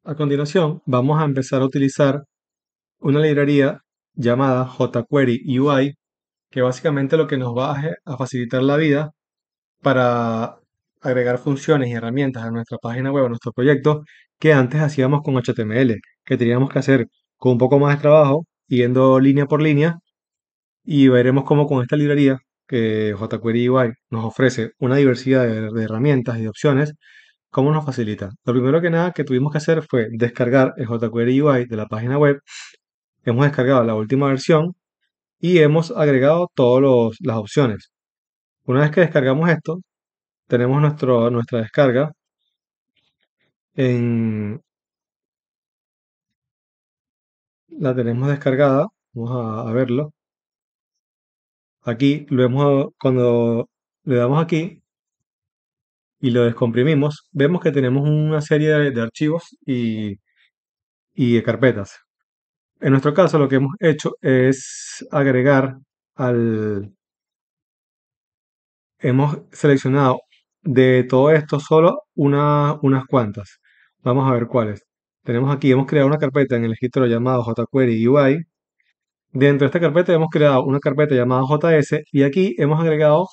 A continuación, vamos a empezar a utilizar una librería llamada jQuery UI, que básicamente lo que nos va a facilitar la vida para agregar funciones y herramientas a nuestra página web, a nuestro proyecto, que antes hacíamos con HTML, que teníamos que hacer con un poco más de trabajo, yendo línea por línea, y veremos cómo con esta librería que jQuery UI nos ofrece una diversidad de herramientas y de opciones, cómo nos facilita. Lo primero que nada que tuvimos que hacer fue descargar el jQuery UI de la página web. Hemos descargado la última versión y hemos agregado todas las opciones. Una vez que descargamos esto, tenemos nuestra descarga. En, la tenemos descargada. Vamos a verlo. Aquí cuando le damos aquí y lo descomprimimos, vemos que tenemos una serie de archivos y de carpetas. En nuestro caso, lo que hemos hecho es agregar al... Hemos seleccionado de todo esto solo unas cuantas. Vamos a ver cuáles. Tenemos aquí, hemos creado una carpeta en el escritorio llamado jQuery UI. Dentro de esta carpeta hemos creado una carpeta llamada JS y aquí hemos agregado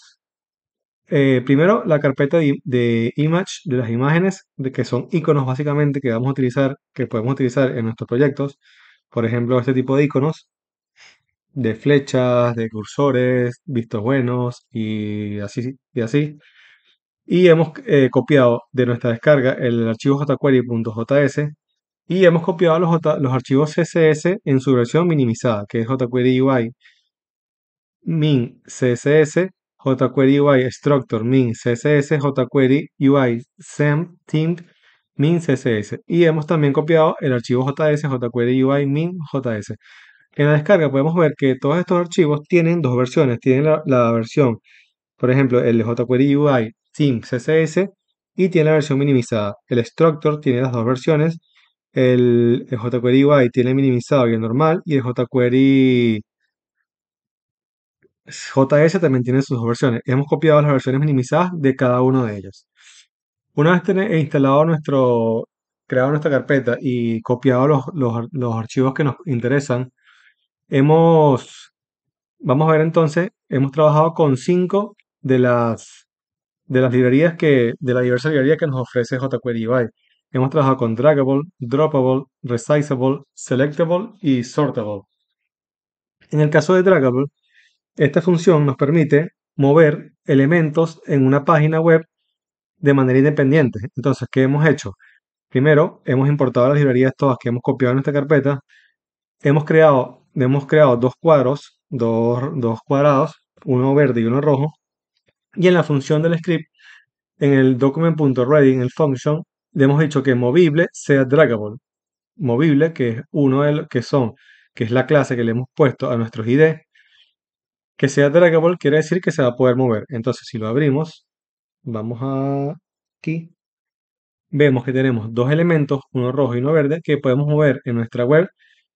primero la carpeta de image, de las imágenes, que son iconos básicamente que vamos a utilizar, que podemos utilizar en nuestros proyectos. Por ejemplo, este tipo de iconos de flechas, de cursores, vistos buenos y así y así. Y hemos copiado de nuestra descarga el archivo jQuery.js y hemos copiado los archivos CSS en su versión minimizada, que es jQuery UI min CSS, jQuery UI structure min CSS, jQuery UI temp min CSS. Y hemos también copiado el archivo JS, jQuery UI min JS. En la descarga podemos ver que todos estos archivos tienen dos versiones. Tienen la versión, por ejemplo, el jQuery UI Theme CSS y tiene la versión minimizada. El Structure tiene las dos versiones. El jQuery UI tiene minimizado y el normal. Y el jQuery JS también tiene sus dos versiones. Hemos copiado las versiones minimizadas de cada uno de ellos. Una vez instalado creado nuestra carpeta y copiado los archivos que nos interesan, hemos vamos a ver entonces, hemos trabajado con cinco de las librerías de la diversa librería que nos ofrece jQuery UI. Hemos trabajado con Draggable, Droppable, Resizable, Selectable y Sortable. En el caso de Draggable, esta función nos permite mover elementos en una página web de manera independiente. Entonces, ¿qué hemos hecho? Primero, hemos importado las librerías todas que hemos copiado en esta carpeta. Hemos creado dos cuadros, dos cuadrados, uno verde y uno rojo. Y en la función del script, en el document.ready, en el function, le hemos dicho que movible sea draggable. Movible, que es uno de los que es la clase que le hemos puesto a nuestros ID, que sea draggable quiere decir que se va a poder mover. Entonces, si lo abrimos, vamos aquí, vemos que tenemos dos elementos, uno rojo y uno verde, que podemos mover en nuestra web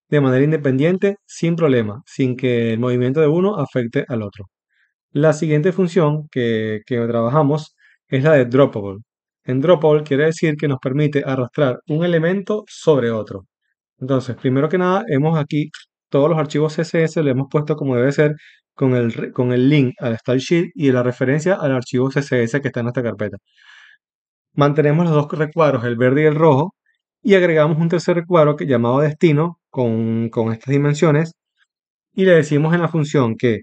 de manera independiente, sin problema, sin que el movimiento de uno afecte al otro. La siguiente función que trabajamos es la de Droppable. En Droppable quiere decir que nos permite arrastrar un elemento sobre otro. Entonces, primero que nada, hemos aquí todos los archivos CSS, le hemos puesto como debe ser con el link al style sheet y la referencia al archivo CSS que está en nuestra carpeta. Mantenemos los dos recuadros, el verde y el rojo, y agregamos un tercer recuadro llamado destino con estas dimensiones y le decimos en la función que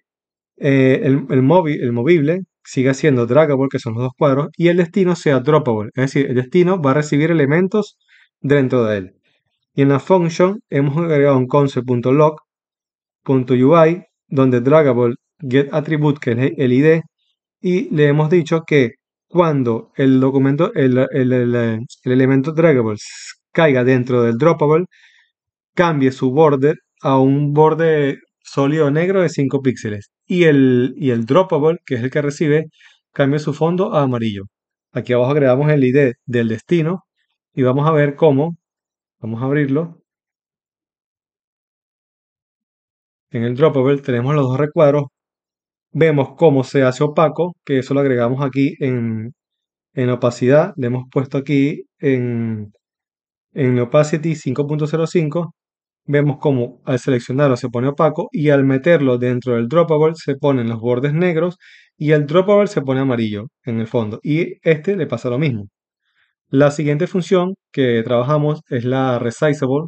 el movible siga siendo draggable, que son los dos cuadros, y el destino sea droppable, es decir, el destino va a recibir elementos dentro de él. Y en la function hemos agregado un concept.log.ui donde draggable get attribute, que es el ID, y le hemos dicho que cuando el documento, el elemento draggable caiga dentro del droppable, cambie su border a un borde sólido negro de 5 píxeles. Y el droppable, que es el que recibe, cambia su fondo a amarillo. Aquí abajo agregamos el ID del destino y vamos a ver cómo, vamos a abrirlo. En el droppable tenemos los dos recuadros. Vemos cómo se hace opaco, que eso lo agregamos aquí en opacidad. Le hemos puesto aquí En Opacity 5.05 vemos como al seleccionarlo se pone opaco y al meterlo dentro del droppable se ponen los bordes negros y el droppable se pone amarillo en el fondo y este le pasa lo mismo. La siguiente función que trabajamos es la resizable,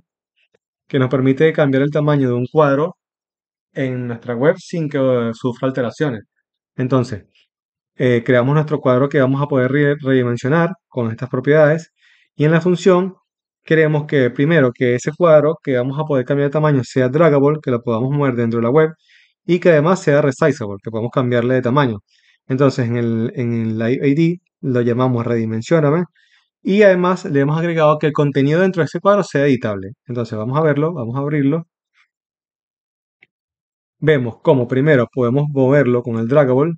que nos permite cambiar el tamaño de un cuadro en nuestra web sin que sufra alteraciones. Entonces, creamos nuestro cuadro que vamos a poder redimensionar con estas propiedades y en la función queremos que primero que ese cuadro que vamos a poder cambiar de tamaño sea draggable, que lo podamos mover dentro de la web y que además sea resizable, que podamos cambiarle de tamaño. Entonces en la ID lo llamamos redimensioname y además le hemos agregado que el contenido dentro de ese cuadro sea editable. Entonces vamos a verlo, vamos a abrirlo. Vemos cómo primero podemos moverlo con el draggable,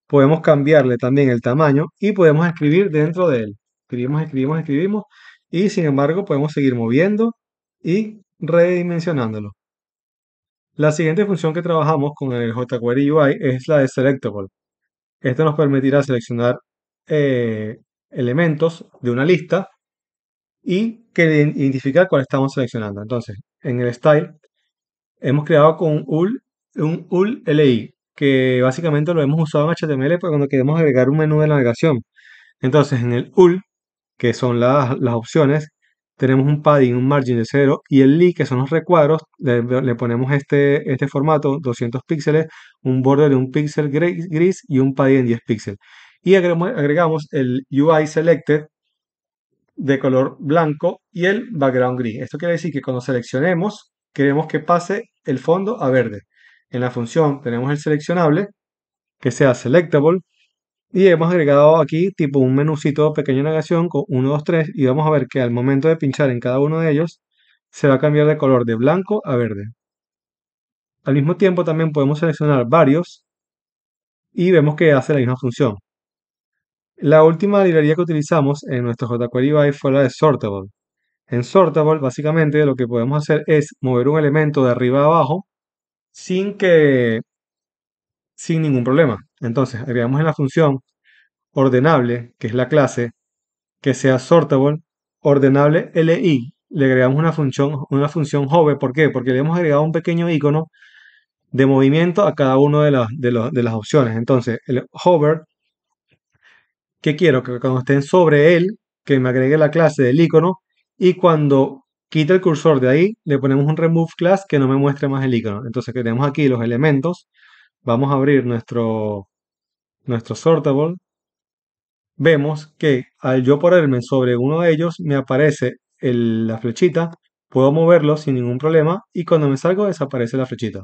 podemos cambiarle también el tamaño y podemos escribir dentro de él. Escribimos, escribimos, escribimos y sin embargo podemos seguir moviendo y redimensionándolo. La siguiente función que trabajamos con el jQuery UI es la de selectable. Esto nos permitirá seleccionar eh, elementos de una lista y que identificar cuál estamos seleccionando. Entonces, en el style hemos creado con un UL LI, que básicamente lo hemos usado en HTML para cuando queremos agregar un menú de navegación. Entonces, en el UL, que son las opciones, tenemos un padding, un margin de 0 y el li, que son los recuadros, le ponemos este formato, 200 píxeles, un borde de un píxel gris y un padding en 10 píxeles. Y agregamos el UI selected de color blanco y el background gris. Esto quiere decir que cuando seleccionemos, queremos que pase el fondo a verde. En la función tenemos el seleccionable, que sea selectable, y hemos agregado aquí tipo un menucito pequeño de navegación con 1, 2, 3 y vamos a ver que al momento de pinchar en cada uno de ellos se va a cambiar de color de blanco a verde. Al mismo tiempo también podemos seleccionar varios y vemos que hace la misma función. La última librería que utilizamos en nuestro jQuery UI fue la de Sortable. En Sortable básicamente lo que podemos hacer es mover un elemento de arriba a abajo sin que sin ningún problema. Entonces agregamos en la función ordenable, que es la clase, que sea sortable, ordenable li. Le agregamos una función hover. ¿Por qué? Porque le hemos agregado un pequeño icono de movimiento a cada una de las opciones. Entonces, el hover, que quiero que cuando estén sobre él, que me agregue la clase del icono y cuando quite el cursor de ahí, le ponemos un remove class que no me muestre más el icono. Entonces, tenemos aquí los elementos. Vamos a abrir nuestro sortable. Vemos que al yo ponerme sobre uno de ellos me aparece la flechita, puedo moverlo sin ningún problema y cuando me salgo desaparece la flechita.